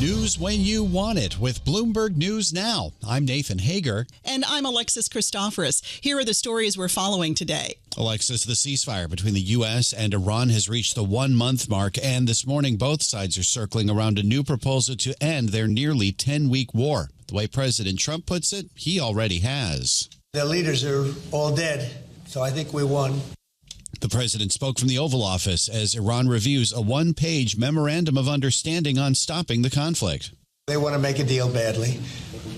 News when you want it with Bloomberg News Now. I'm Nathan Hager. And I'm Alexis Christoforous. Here are the stories we're following today. Alexis, the ceasefire between the U.S. and Iran has reached the 1-month mark, and this morning both sides are circling around a new proposal to end their nearly 10-week war. The way President Trump puts it, he already has. Their leaders are all dead, so I think we won. The president spoke from the Oval Office as Iran reviews a 1-page memorandum of understanding on stopping the conflict. They want to make a deal badly,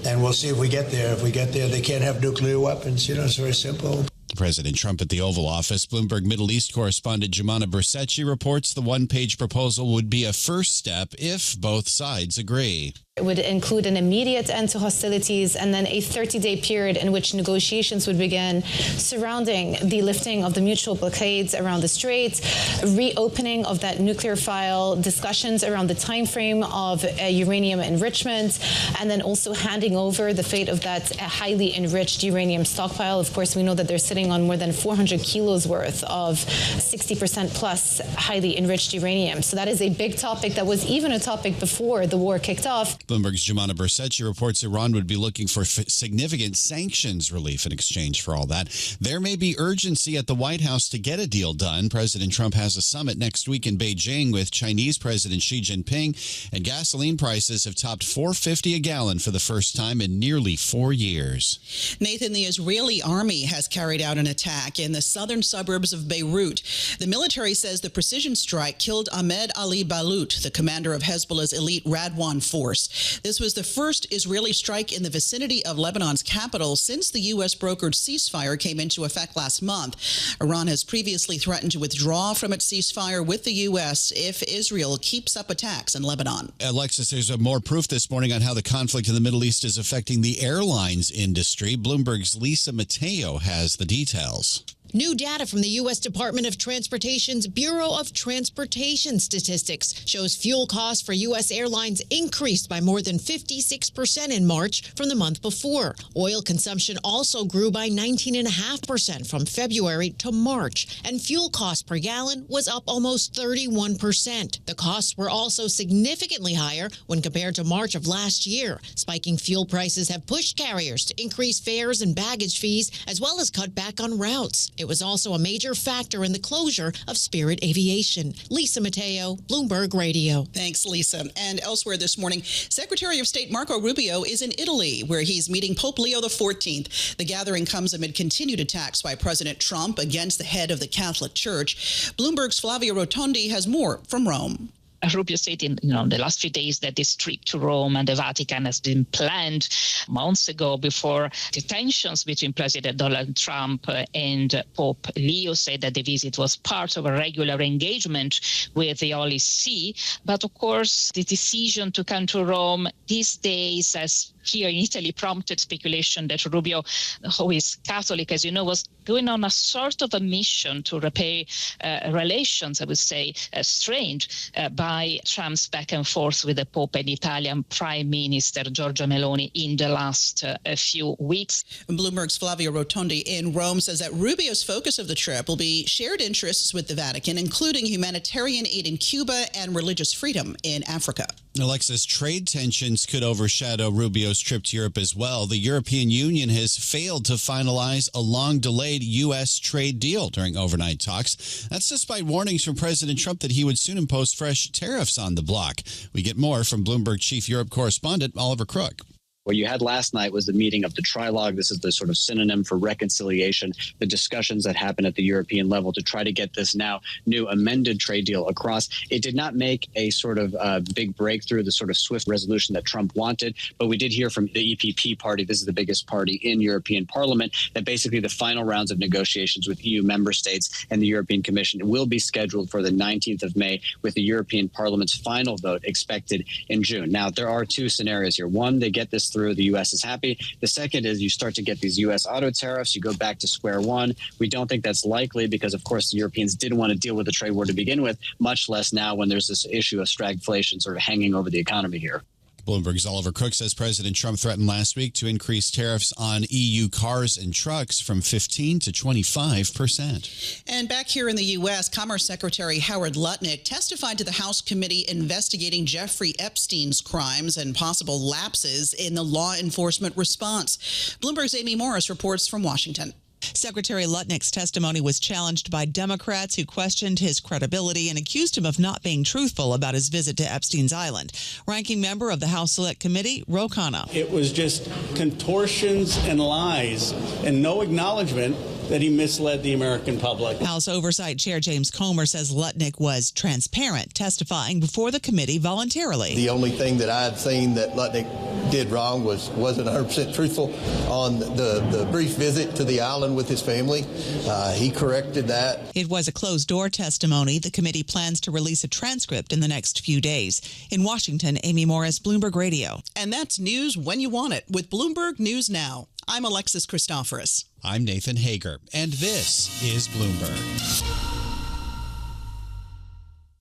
and we'll see if we get there. If we get there, they can't have nuclear weapons. It's very simple. President Trump at the Oval Office. Bloomberg Middle East correspondent Jumana Bersetchi reports the 1-page proposal would be a first step if both sides agree. It would include an immediate end to hostilities and then a 30-day period in which negotiations would begin surrounding the lifting of the mutual blockades around the Straits, reopening of that nuclear file, discussions around the time frame of uranium enrichment, and then also handing over the fate of that highly enriched uranium stockpile. Of course, we know that they're sitting on more than 400 kilos worth of 60% plus highly enriched uranium. So that is a big topic that was even a topic before the war kicked off. Bloomberg's Jumana Bersetchi reports Iran would be looking for significant sanctions relief in exchange for all that. There may be urgency at the White House to get a deal done. President Trump has a summit next week in Beijing with Chinese President Xi Jinping, and gasoline prices have topped $4.50 a gallon for the first time in nearly 4 years. Nathan, the Israeli army has carried out an attack in the southern suburbs of Beirut. The military says the precision strike killed Ahmed Ali Balut, the commander of Hezbollah's elite Radwan force. This was the first Israeli strike in the vicinity of Lebanon's capital since the U.S. brokered ceasefire came into effect last month. Iran has previously threatened to withdraw from its ceasefire with the U.S. if Israel keeps up attacks in Lebanon. Alexis, there's more proof this morning on how the conflict in the Middle East is affecting the airlines industry. Bloomberg's Lisa Mateo has the details. New data from the U.S. Department of Transportation's Bureau of Transportation Statistics shows fuel costs for U.S. airlines increased by more than 56% in March from the month before. Oil consumption also grew by 19.5% from February to March, and fuel cost per gallon was up almost 31%. The costs were also significantly higher when compared to March of last year. Spiking fuel prices have pushed carriers to increase fares and baggage fees, as well as cut back on routes. It was also a major factor in the closure of Spirit Aviation. Lisa Mateo, Bloomberg Radio. Thanks, Lisa. And elsewhere this morning, Secretary of State Marco Rubio is in Italy, where he's meeting Pope Leo XIV. The gathering comes amid continued attacks by President Trump against the head of the Catholic Church. Bloomberg's Flavia Rotondi has more from Rome. Rubio said in the last few days that this trip to Rome and the Vatican has been planned months ago before the tensions between President Donald Trump and Pope Leo. Said that the visit was part of a regular engagement with the Holy See. But of course, the decision to come to Rome these days has here in Italy prompted speculation that Rubio, who is Catholic, as you know, was going on a sort of a mission to repair relations, I would say, strained by Trump's back and forth with the Pope and Italian Prime Minister Giorgia Meloni in the last few weeks. Bloomberg's Flavia Rotondi in Rome says that Rubio's focus of the trip will be shared interests with the Vatican, including humanitarian aid in Cuba and religious freedom in Africa. Alexis, trade tensions could overshadow Rubio's trip to Europe as well. The European Union has failed to finalize a long-delayed U.S. trade deal during overnight talks. That's despite warnings from President Trump that he would soon impose fresh tariffs on the bloc. We get more from Bloomberg Chief Europe correspondent Oliver Crook. What you had last night was the meeting of the trilogue. This is the sort of synonym for reconciliation, the discussions that happened at the European level to try to get this now new amended trade deal across. It did not make a sort of big breakthrough, the sort of swift resolution that Trump wanted. But we did hear from the EPP party, this is the biggest party in European Parliament, that basically the final rounds of negotiations with EU member states and the European Commission will be scheduled for the 19th of May, with the European Parliament's final vote expected in June. Now, there are two scenarios here. One, they get this through, the U.S. is happy. The second is you start to get these U.S. auto tariffs. You go back to square one. We don't think that's likely because, of course, the Europeans didn't want to deal with the trade war to begin with, much less now when there's this issue of stagflation sort of hanging over the economy here. Bloomberg's Oliver Cook says President Trump threatened last week to increase tariffs on EU cars and trucks from 15 to 25%. And back here in the U.S., Commerce Secretary Howard Lutnick testified to the House committee investigating Jeffrey Epstein's crimes and possible lapses in the law enforcement response. Bloomberg's Amy Morris reports from Washington. Secretary Lutnick's testimony was challenged by Democrats who questioned his credibility and accused him of not being truthful about his visit to Epstein's island. Ranking member of the House Select Committee, Ro Khanna. It was just contortions and lies and no acknowledgement that he misled the American public. House Oversight Chair James Comer says Lutnick was transparent, testifying before the committee voluntarily. The only thing that I'd seen that Lutnick did wrong wasn't 100% truthful on the brief visit to the island with his family. He corrected that. It was a closed-door testimony. The committee plans to release a transcript in the next few days. In Washington, Amy Morris, Bloomberg Radio. And that's news when you want it with Bloomberg News Now. I'm Alexis Christoforous. I'm Nathan Hager, and this is Bloomberg.